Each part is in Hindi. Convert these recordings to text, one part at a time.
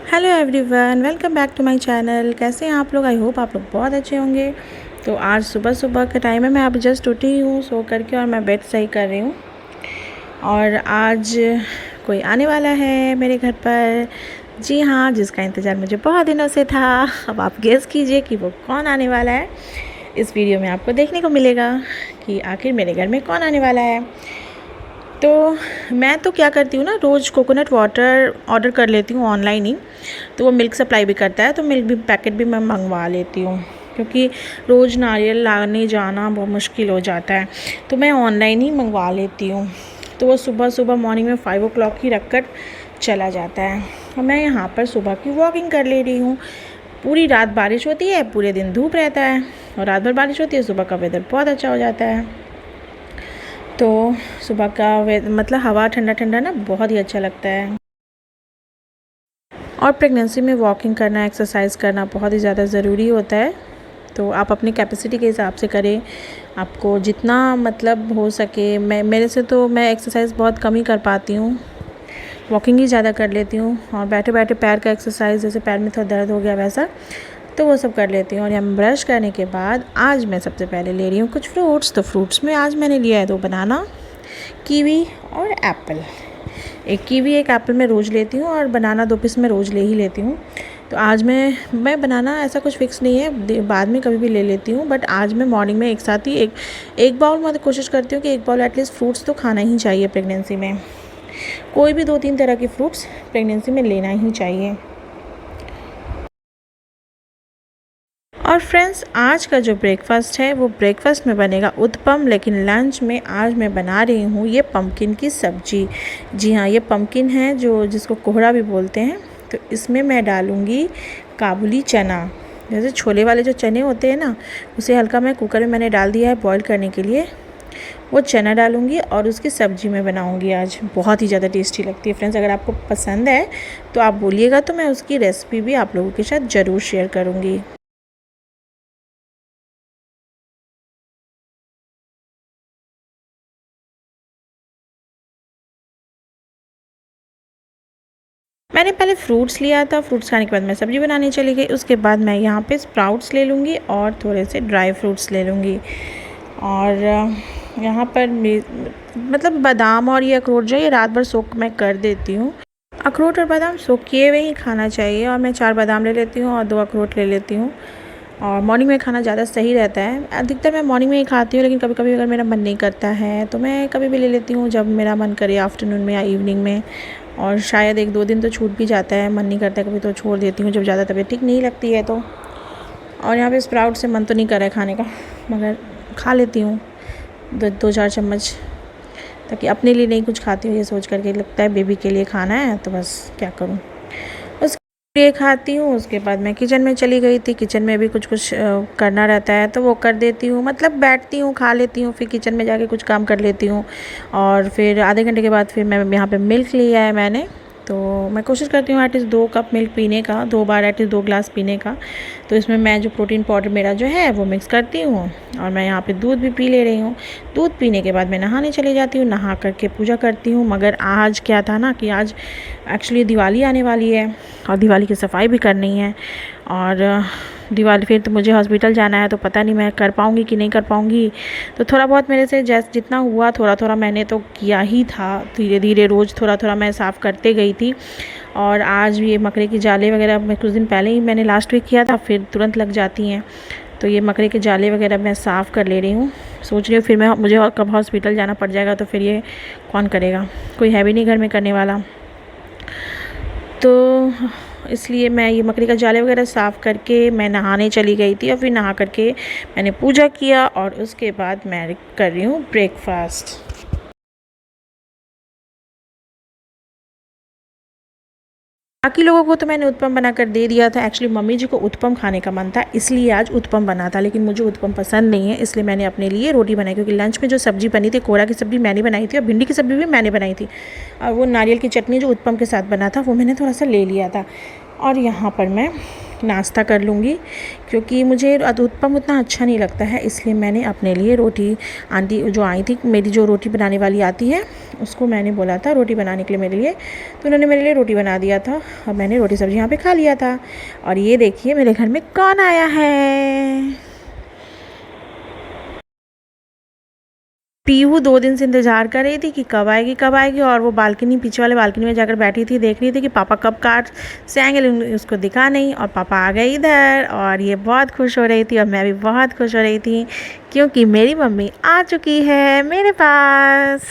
Hello everyone, welcome back to my channel. कैसे हैं आप लोग? आई होप आप लोग बहुत अच्छे होंगे। तो आज सुबह सुबह का टाइम है, मैं अब जस्ट उठी हूँ सो करके और मैं बेड सही कर रही हूँ। और आज कोई आने वाला है मेरे घर पर। जी हाँ, जिसका इंतज़ार मुझे बहुत दिनों से था। अब आप गेस कीजिए कि वो कौन आने वाला है। इस वीडियो में आपको देखने को मिलेगा कि आखिर मेरे घर में कौन आने वाला है। तो मैं तो क्या करती हूँ ना, रोज़ कोकोनट वाटर ऑर्डर कर लेती हूँ ऑनलाइन ही। तो वो मिल्क सप्लाई भी करता है, तो मिल्क भी पैकेट भी मैं मंगवा लेती हूँ, क्योंकि रोज़ नारियल लाने जाना बहुत मुश्किल हो जाता है। तो मैं ऑनलाइन ही मंगवा लेती हूँ। तो वो सुबह सुबह मॉर्निंग में 5 o'clock ही रख कर चला जाता है। और मैं यहाँ पर सुबह की वॉकिंग कर ले रही हूँ। पूरी रात बारिश होती है, पूरे दिन धूप रहता है, और रात भर बारिश होती है, सुबह का वेदर बहुत अच्छा हो जाता है। तो सुबह का मतलब हवा ठंडा ठंडा ना, बहुत ही अच्छा लगता है। और प्रेगनेंसी में वॉकिंग करना, एक्सरसाइज करना बहुत ही ज़्यादा ज़रूरी होता है। तो आप अपनी कैपेसिटी के हिसाब से करें, आपको जितना मतलब हो सके। मेरे से तो मैं एक्सरसाइज बहुत कम ही कर पाती हूँ, वॉकिंग ही ज़्यादा कर लेती हूँ। और बैठे बैठे पैर का एक्सरसाइज, जैसे पैर में थोड़ा दर्द हो गया वैसा, तो वो सब कर लेती हूँ। और यहाँ ब्रश करने के बाद आज मैं सबसे पहले ले रही हूँ कुछ फ्रूट्स। तो फ्रूट्स में आज मैंने लिया है 2 बनाना, कीवी और एप्पल। एक कीवी एक एप्पल में रोज़ लेती हूँ, और बनाना 2 पीस में रोज़ ले ही लेती हूँ। तो आज मैं बनाना ऐसा कुछ फ़िक्स नहीं है, बाद में कभी भी ले लेती हूँ, बट आज मैं मॉर्निंग में एक साथ ही एक बाउल में कोशिश करती हूँ कि एक बाउल एटलीस्ट फ्रूट्स तो खाना ही चाहिए प्रेगनेंसी में। कोई भी 2-3 तरह के फ्रूट्स प्रेगनेंसी में लेना ही चाहिए। और फ्रेंड्स, आज का जो ब्रेकफास्ट है वो ब्रेकफास्ट में बनेगा उत्पम, लेकिन लंच में आज मैं बना रही हूँ ये पम्पकिन की सब्ज़ी। जी हाँ, ये पम्पकिन है जिसको कोहड़ा भी बोलते हैं। तो इसमें मैं डालूँगी काबुली चना। जैसे छोले वाले जो चने होते हैं ना, उसे हल्का मैं कुकर में मैंने डाल दिया है बॉईल करने के लिए। वो चना डालूँगी और उसकी सब्ज़ी मैं बनाऊँगी आज। बहुत ही ज़्यादा टेस्टी लगती है फ्रेंड्स। अगर आपको पसंद है तो आप बोलिएगा, तो मैं उसकी रेसिपी भी आप लोगों के साथ ज़रूर शेयर करूँगी। मैंने पहले फ्रूट्स लिया था, फ्रूट्स खाने के बाद मैं सब्ज़ी बनाने चली गई। उसके बाद मैं यहाँ पे स्प्राउट्स ले लूँगी और थोड़े से ड्राई फ्रूट्स ले लूँगी। और यहाँ पर मतलब बादाम और ये अखरोट जो ये रात भर सोक मैं कर देती हूँ। अखरोट और बादाम सोक किए हुए ही खाना चाहिए। और मैं 4 बादाम ले लेती हूँ और 2 अखरोट ले लेती हूँ। और मॉर्निंग में खाना ज़्यादा सही रहता है। अधिकतर मैं मॉर्निंग में ही खाती हूँ, लेकिन कभी कभी अगर मेरा मन नहीं करता है तो मैं कभी भी ले लेती हूँ, जब मेरा मन करे, आफ्टरनून में या इवनिंग में। और शायद 1-2 दिन तो छूट भी जाता है, मन नहीं करता है कभी तो छोड़ देती हूँ, जब ज़्यादा तबीयत ठीक नहीं लगती है तो। और यहाँ पे स्प्राउट से मन तो नहीं कर रहा है खाने का, मगर खा लेती हूँ 2-4 चम्मच, ताकि अपने लिए नहीं कुछ खाती हूँ ये सोच करके, लगता है बेबी के लिए खाना है तो बस क्या करूँ, उसके लिए खाती हूँ। उसके बाद मैं किचन में चली गई थी। किचन में भी कुछ कुछ करना रहता है तो वो कर देती हूँ, मतलब बैठती हूँ, खा लेती हूँ, फिर किचन में जाके कुछ काम कर लेती हूँ। और फिर आधे घंटे के बाद फिर मैं यहाँ पे मिल्क लिया है मैंने। तो मैं कोशिश करती हूँ एटलीस्ट 2 कप मिल्क पीने का, 2 बार एटलीस्ट 2 ग्लास पीने का। तो इसमें मैं जो प्रोटीन पाउडर मेरा जो है वो मिक्स करती हूँ, और मैं यहाँ पे दूध भी पी ले रही हूँ। दूध पीने के बाद मैं नहाने चली जाती हूँ, नहा करके पूजा करती हूँ। मगर आज क्या था ना कि आज एक्चुअली दिवाली आने वाली है, और दिवाली की सफाई भी करनी है। और दिवाली फिर तो मुझे हॉस्पिटल जाना है, तो पता नहीं मैं कर पाऊँगी कि नहीं कर पाऊँगी। तो थोड़ा बहुत मेरे से जितना हुआ थोड़ा थोड़ा मैंने तो किया ही था। धीरे धीरे रोज़ थोड़ा थोड़ा मैं साफ़ करते गई थी। और आज भी ये मकड़े की जाले वगैरह मैं कुछ दिन पहले ही मैंने लास्ट वीक किया था, फिर तुरंत लग जाती हैं। तो ये मकड़े के जाले वगैरह मैं साफ़ कर ले रही हूँ। सोच रही हूँ फिर मुझे और कब हॉस्पिटल जाना पड़ जाएगा, तो फिर ये कौन करेगा, कोई है भी नहीं घर में करने वाला। तो इसलिए मैं ये मकड़ी का जाले वगैरह साफ़ करके मैं नहाने चली गई थी। और फिर नहा करके मैंने पूजा किया, और उसके बाद मैं कर रही हूँ ब्रेकफास्ट। बाकी लोगों को तो मैंने उत्पम बनाकर दे दिया था। एक्चुअली मम्मी जी को उत्पम खाने का मन था, इसलिए आज उत्पम बना था, लेकिन मुझे उत्पम पसंद नहीं है, इसलिए मैंने अपने लिए रोटी बनाई। क्योंकि लंच में जो सब्ज़ी बनी थी, कोहड़ा की सब्ज़ी मैंने बनाई थी, और भिंडी की सब्ज़ी भी मैंने बनाई थी। और वो नारियल की चटनी जो उत्पम के साथ बना था वो मैंने थोड़ा सा ले लिया था। और यहाँ पर मैं नाश्ता कर लूँगी, क्योंकि मुझे उत्पम उतना अच्छा नहीं लगता है, इसलिए मैंने अपने लिए रोटी, आंटी जो आई थी मेरी, जो रोटी बनाने वाली आती है, उसको मैंने बोला था रोटी बनाने के लिए मेरे लिए, तो उन्होंने मेरे लिए रोटी बना दिया था और मैंने रोटी सब्ज़ी यहाँ पे खा लिया था। और ये देखिए मेरे घर में कौन आया है। पीहू 2 दिन से इंतज़ार कर रही थी कि कब आएगी, और वो बालकनी, पीछे वाले बालकनी में जाकर बैठी थी, देख रही थी कि पापा कब कार से आएंगे, लेकिन उसको दिखा नहीं, और पापा आ गए इधर, और ये बहुत खुश हो रही थी और मैं भी बहुत खुश हो रही थी, क्योंकि मेरी मम्मी आ चुकी है मेरे पास।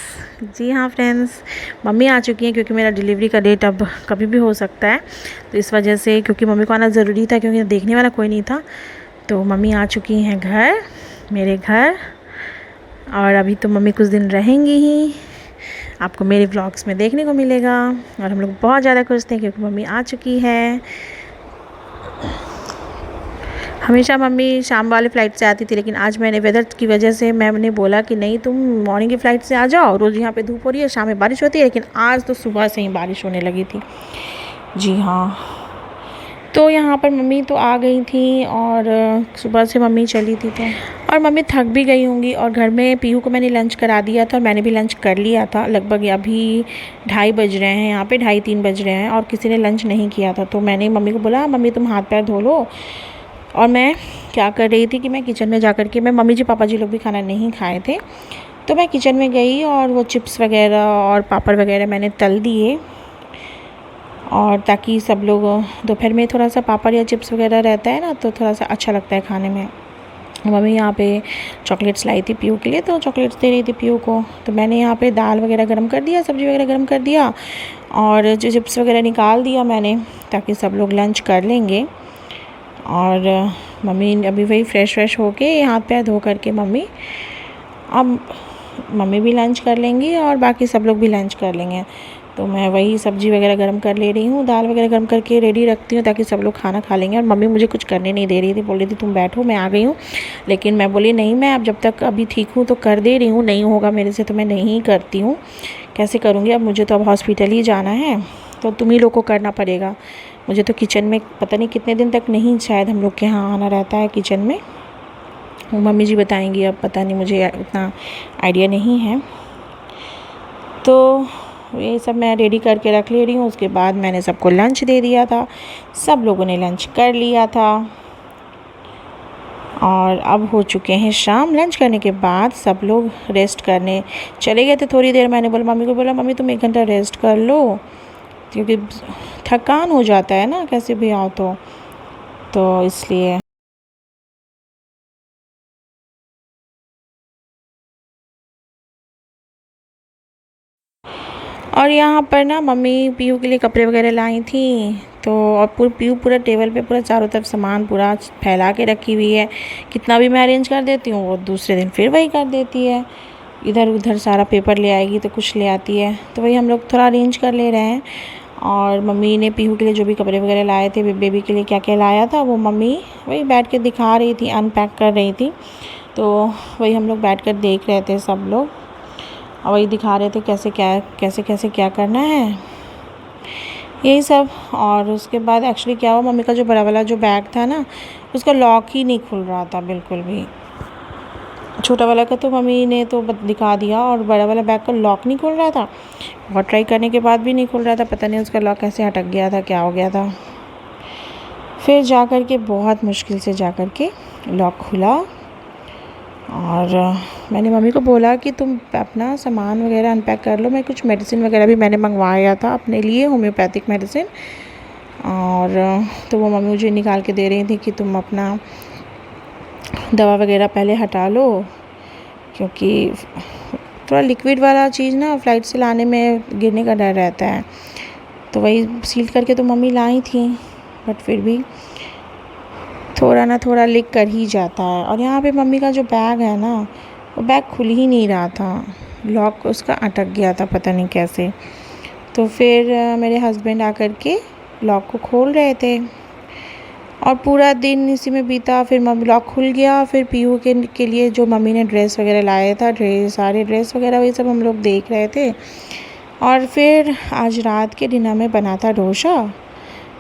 जी हाँ फ्रेंड्स, मम्मी आ चुकी हैं, क्योंकि मेरा डिलीवरी का डेट अब कभी भी हो सकता है, तो इस वजह से, क्योंकि मम्मी को आना ज़रूरी था, क्योंकि देखने वाला कोई नहीं था, तो मम्मी आ चुकी हैं घर, मेरे घर। और अभी तो मम्मी कुछ दिन रहेंगी ही, आपको मेरे व्लॉग्स में देखने को मिलेगा, और हम लोग बहुत ज़्यादा खुश थे क्योंकि मम्मी आ चुकी है। हमेशा मम्मी शाम वाली फ़्लाइट से आती थी, लेकिन आज मैंने वेदर की वजह से मैंने बोला कि नहीं, तुम मॉर्निंग की फ़्लाइट से आ जाओ, रोज़ यहाँ पे धूप हो रही है, शाम में बारिश होती है, लेकिन आज तो सुबह से ही बारिश होने लगी थी। जी हाँ, तो यहाँ पर मम्मी तो आ गई थी, और सुबह से मम्मी चली थी, तो और मम्मी थक भी गई होंगी, और घर में पीहू को मैंने लंच करा दिया था और मैंने भी लंच कर लिया था। लगभग अभी 2:30 बज रहे हैं, यहाँ पे 2:30-3 बज रहे हैं, और किसी ने लंच नहीं किया था, तो मैंने मम्मी को बोला मम्मी तुम हाथ पैर धो लो। और मैं क्या कर रही थी कि मैं किचन में जा कर के, मैं मम्मी जी पापा जी लोग भी खाना नहीं खाए थे, तो मैं किचन में गई और वो चिप्स वगैरह और पापड़ वगैरह मैंने तल दिए, और ताकि सब लोग, दोपहर में थोड़ा सा पापड़ या चिप्स वगैरह रहता है ना, तो थोड़ा सा अच्छा लगता है खाने में। मम्मी यहाँ पे चॉकलेट्स लाई थी पीहू के लिए, तो चॉकलेट्स दे रही थी पीहू को, तो मैंने यहाँ पे दाल वगैरह गरम कर दिया, सब्ज़ी वगैरह गरम कर दिया, और जो चिप्स वगैरह निकाल दिया मैंने, ताकि सब लोग लंच कर लेंगे। और मम्मी अभी वही फ्रेश होके हाथ पैर धो करके अब मम्मी भी लंच कर लेंगी और बाकी सब लोग भी लंच कर लेंगे। तो मैं वही सब्ज़ी वगैरह गरम कर ले रही हूँ, दाल वगैरह गरम करके रेडी रखती हूँ, ताकि सब लोग खाना खा लेंगे। और मम्मी मुझे कुछ करने नहीं दे रही थी, बोल रही थी तुम बैठो, मैं आ गई हूँ, लेकिन मैं बोली नहीं, मैं अब जब तक अभी ठीक हूँ तो कर दे रही हूँ, नहीं होगा मेरे से तो मैं नहीं करती हूँ, कैसे करूँगी, अब मुझे तो अब हॉस्पिटल ही जाना है, तो तुम ही लोग को करना पड़ेगा। मुझे तो किचन में पता नहीं कितने दिन तक नहीं, शायद हम लोग के यहाँ आना रहता है किचन में, वो मम्मी जी बताएंगी, अब पता नहीं, मुझे उतना आइडिया नहीं है। तो ये सब मैं रेडी करके रख ले रही हूँ। उसके बाद मैंने सबको लंच दे दिया था, सब लोगों ने लंच कर लिया था, और अब हो चुके हैं शाम। लंच करने के बाद सब लोग रेस्ट करने चले गए थे थोड़ी देर। मैंने बोला मम्मी को, बोला मम्मी तुम 1 घंटा रेस्ट कर लो, क्योंकि थकान हो जाता है ना कैसे भी आओ तो इसलिए। और यहाँ पर ना मम्मी पीहू के लिए कपड़े वगैरह लाई थी, तो और पीहू पूरा टेबल पे पूरा चारों तरफ सामान पूरा फैला के रखी हुई है। कितना भी मैं अरेंज कर देती हूँ, वो दूसरे दिन फिर वही कर देती है, इधर उधर सारा पेपर ले आएगी तो कुछ ले आती है, तो वही हम लोग थोड़ा अरेंज कर ले रहे हैं। और मम्मी ने पीहू के लिए जो भी कपड़े वगैरह लाए थे, बेबी के लिए क्या क्या लाया था, वो मम्मी वही बैठ के दिखा रही थी, अनपैक कर रही थी, तो वही हम लोग बैठ कर देख रहे थे सब लोग, और वही दिखा रहे थे कैसे क्या करना है, यही सब। और उसके बाद एक्चुअली क्या हुआ, मम्मी का जो बड़ा वाला जो बैग था ना, उसका लॉक ही नहीं खुल रहा था बिल्कुल भी। छोटा वाला का तो मम्मी ने तो दिखा दिया, और बड़ा वाला बैग का लॉक नहीं खुल रहा था, बहुत ट्राई करने के बाद भी नहीं खुल रहा था, पता नहीं उसका लॉक कैसे अटक गया था, क्या हो गया था। फिर जा कर के बहुत मुश्किल से जा कर के लॉक खुला, और मैंने मम्मी को बोला कि तुम अपना सामान वगैरह अनपैक कर लो, मैं कुछ मेडिसिन वगैरह भी मैंने मंगवाया था अपने लिए, होम्योपैथिक मेडिसिन, और तो वो मम्मी मुझे निकाल के दे रही थी कि तुम अपना दवा वगैरह पहले हटा लो, क्योंकि थोड़ा लिक्विड वाला चीज़ ना फ़्लाइट से लाने में गिरने का डर रहता है, तो वही सील करके तो मम्मी लाई थी, बट फिर भी थोड़ा ना थोड़ा लीक कर ही जाता है। और यहाँ पे मम्मी का जो बैग है ना, वो बैग खुल ही नहीं रहा था, लॉक उसका अटक गया था पता नहीं कैसे। तो फिर मेरे हस्बैंड आकर के लॉक को खोल रहे थे, और पूरा दिन इसी में बीता। फिर मम्मी लॉक खुल गया, फिर पीहू के लिए जो मम्मी ने ड्रेस वगैरह लाया था, सारे ड्रेस वगैरह वही सब हम लोग देख रहे थे। और फिर आज रात के डिनर में बना था डोसा,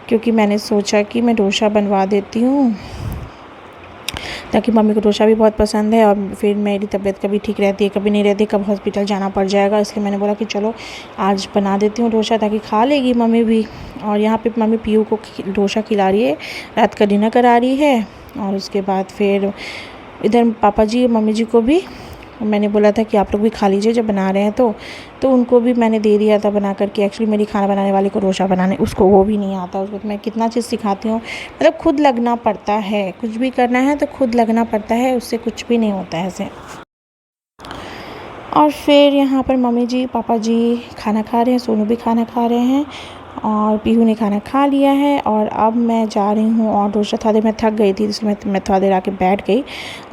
क्योंकि मैंने सोचा कि मैं डोसा बनवा देती हूँ, ताकि मम्मी को डोसा भी बहुत पसंद है और फिर मेरी तबीयत कभी ठीक रहती है कभी नहीं रहती, कब हॉस्पिटल जाना पड़ जाएगा। इसलिए मैंने बोला कि चलो आज बना देती हूँ डोसा, ताकि खा लेगी मम्मी भी। और यहाँ पे मम्मी पीयू को डोसा खिला रही है, रात का डिनर करा रही है। और उसके बाद फिर इधर पापा जी मम्मी जी को भी मैंने बोला था कि आप लोग भी खा लीजिए जब बना रहे हैं तो उनको भी मैंने दे दिया था बना करके। एक्चुअली मेरी खाना बनाने वाली को डोसा बनाने उसको वो भी नहीं आता, उसको तो मैं कितना चीज़ सिखाती हूँ, मतलब खुद लगना पड़ता है, कुछ भी करना है तो खुद लगना पड़ता है, उससे कुछ भी नहीं होता है ऐसे। और फिर यहाँ पर मम्मी जी पापा जी खाना खा रहे हैं, सोनू भी खाना खा रहे हैं और पीहू ने खाना खा लिया है। और अब मैं जा रही हूँ और डोसा थोड़ा देर मैं थक गई थी, इसलिए मैं थोड़ा देर आके बैठ गई।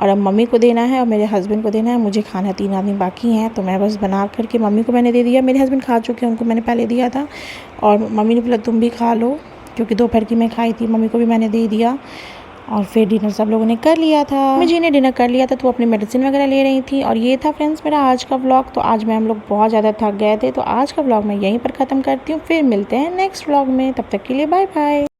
और अब मम्मी को देना है और मेरे हस्बैंड को देना है, मुझे खाना 3 आदमी बाकी हैं, तो मैं बस बना करके मम्मी को मैंने दे दिया। मेरे हस्बैंड खा चुके हैं, उनको मैंने पहले दिया था। और मम्मी ने बोला तुम भी खा लो, क्योंकि दोपहर की मैं खाई थी, मम्मी को भी मैंने दे दिया। और फिर डिनर सब लोगों ने कर लिया था, मम्मी जी ने डिनर कर लिया था, तो वो अपनी मेडिसिन वगैरह ले रही थी। और ये था फ्रेंड्स मेरा आज का व्लॉग। तो आज हम लोग बहुत ज़्यादा थक गए थे, तो आज का व्लॉग मैं यहीं पर ख़त्म करती हूँ। फिर मिलते हैं नेक्स्ट व्लॉग में, तब तक के लिए बाय बाय।